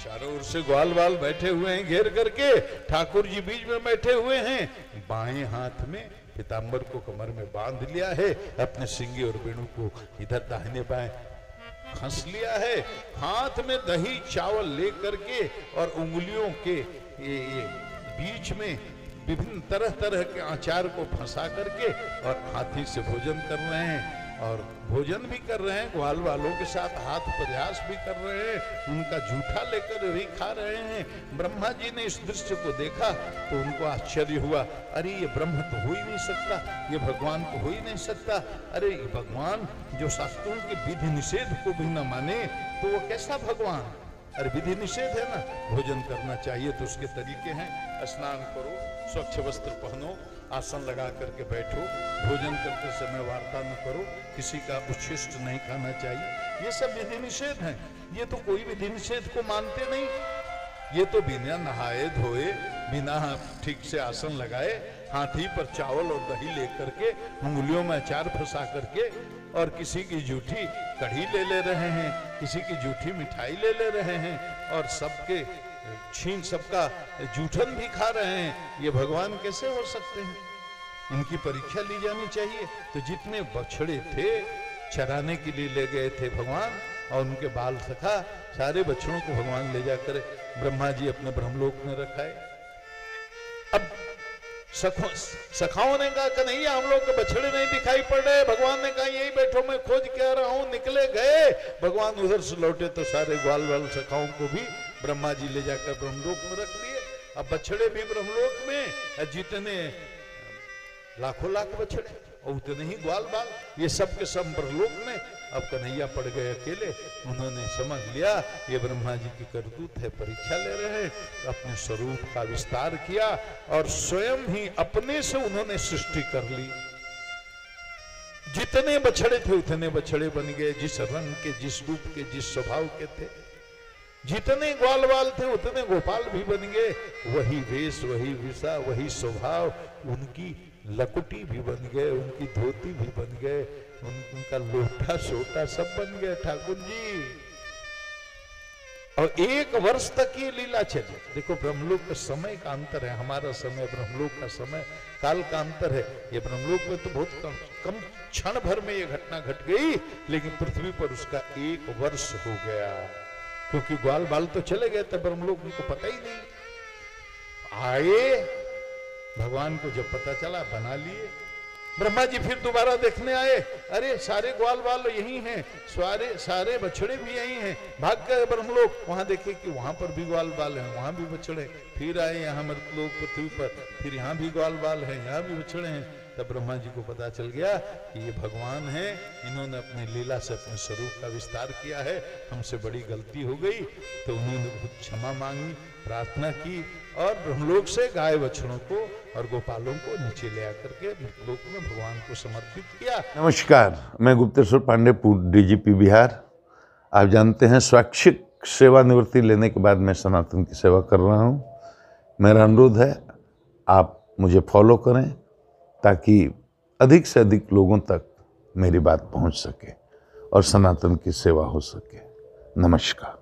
चारों ओर से ग्वाल बाल बैठे हुए हैं घेर करके, ठाकुर जी बीच में बैठे हुए हैं, बाएं हाथ में पीताम्बर को कमर में बांध लिया है, अपने सिंगी और वेणु को इधर दाहिने बाएं खस लिया है, हाथ में दही चावल लेकर के और उंगलियों के ये बीच में विभिन्न तरह तरह के आचार को फंसा करके और हाथी से भोजन कर रहे हैं, और भोजन भी कर रहे हैं, ग्वाल वालों के साथ हाथ प्रयास भी कर रहे हैं, उनका जूठा लेकर भी खा रहे हैं। ब्रह्मा जी ने इस दृश्य को देखा तो उनको आश्चर्य हुआ, अरे ये ब्रह्म तो हो ही नहीं सकता, ये भगवान तो हो ही नहीं सकता, अरे ये भगवान जो शास्त्रों के विधि निषेध को भी न माने तो वो कैसा भगवान। अरे विधि निषेध है ना, भोजन करना चाहिए तो उसके तरीके हैं, स्नान करो, स्वच्छ वस्त्र पहनो, आसन लगा करके बैठो, भोजन करते समय वार्ता न करो, किसी का उच्छिष्ट नहीं खाना चाहिए, ये सब विधि निषेध हैं। ये तो कोई विधि निषेध को मानते नहीं, ये तो बिना नहाए धोए, बिना ठीक से आसन लगाए, हाथी पर चावल और दही लेकर के उंगलियों में अचार फंसा करके और किसी की जूठी कढ़ी ले रहे हैं, किसी की जूठी मिठाई ले रहे हैं और सबके छीन सबका जूठन भी खा रहे हैं। ये भगवान कैसे हो सकते हैं? इनकी परीक्षा ली जानी चाहिए। तो जितने बछड़े थे चराने के लिए ले गए थे भगवान और उनके बाल सखा, सारे बछड़ों को भगवान ले जाकर ब्रह्मा जी अपने ब्रह्मलोक में रखाए। अब सखाओं ने कहा कन्हैया हम लोग के बछड़े नहीं दिखाई पड़ रहे, भगवान ने कहा यही बैठो मैं खोज के आ रहा हूं, निकले गए, भगवान उधर से लौटे तो सारे ग्वाल वाल सखाओं को भी ब्रह्मा जी ले जाकर ब्रह्मलोक में रख दिए। अब बछड़े भी ब्रह्मलोक में, जितने लाखों लाख बछड़े और उतने ही ग्वाल बाल, ये सब के सब ब्रह्मलोक में। अब कन्हैया पड़ गए अकेले, उन्होंने समझ लिया ये ब्रह्मा जी की करतूत है, परीक्षा ले रहे हैं, अपने स्वरूप का विस्तार किया और स्वयं ही अपने से उन्होंने सृष्टि कर ली। जितने बछड़े थे उतने बछड़े बन गए, जिस रंग के, जिस रूप के, जिस स्वभाव के थे। जितने ग्वाल बाल थे उतने गोपाल भी बन गए, वही वेश, वही विषा, वही स्वभाव, उनकी लकुटी भी बन गए, उनकी धोती भी बन गए, उनका लोटा सोटा सब बन गया ठाकुर जी। और 1 वर्ष तक ये लीला चली। देखो ब्रह्मलोक का समय का अंतर है, हमारा समय ब्रह्मलोक का समय काल का अंतर है। ये ब्रह्मलोक में तो बहुत कम क्षण भर में ये घटना घट गई, लेकिन पृथ्वी पर उसका 1 वर्ष हो गया, क्योंकि ग्वाल बाल तो चले गए थे ब्रह्मलोक, उनको पता ही नहीं। आए भगवान को जब पता चला बना लिए। ब्रह्मा जी फिर दोबारा देखने आए, अरे सारे ग्वाल बाल यही हैं, सारे बछड़े भी यही हैं, भाग गए ब्रह्मलोक, वहां देखे कि वहां पर भी ग्वाल बाल हैं, वहां भी बछड़े। फिर आए यहाँ मृतलोक पृथ्वी पर, फिर यहाँ भी ग्वाल बाल हैं, यहाँ भी बछड़े हैं। तब ब्रह्मा जी को पता चल गया कि ये भगवान हैं, इन्होंने अपनी लीला से अपने स्वरूप का विस्तार किया है, हमसे बड़ी गलती हो गई। तो उन्होंने बहुत क्षमा मांगी, प्रार्थना की और ब्रह्मलोक से गाय बछड़ों को और गोपालों को नीचे ले आकर के लोक में भगवान को समर्पित किया। नमस्कार, मैं गुप्तेश्वर पांडे, पूर्व डीजीपी बिहार। आप जानते हैं स्वैच्छिक सेवानिवृत्ति लेने के बाद मैं सनातन की सेवा कर रहा हूँ। मेरा अनुरोध है आप मुझे फॉलो करें ताकि अधिक से अधिक लोगों तक मेरी बात पहुँच सके और सनातन की सेवा हो सके। नमस्कार।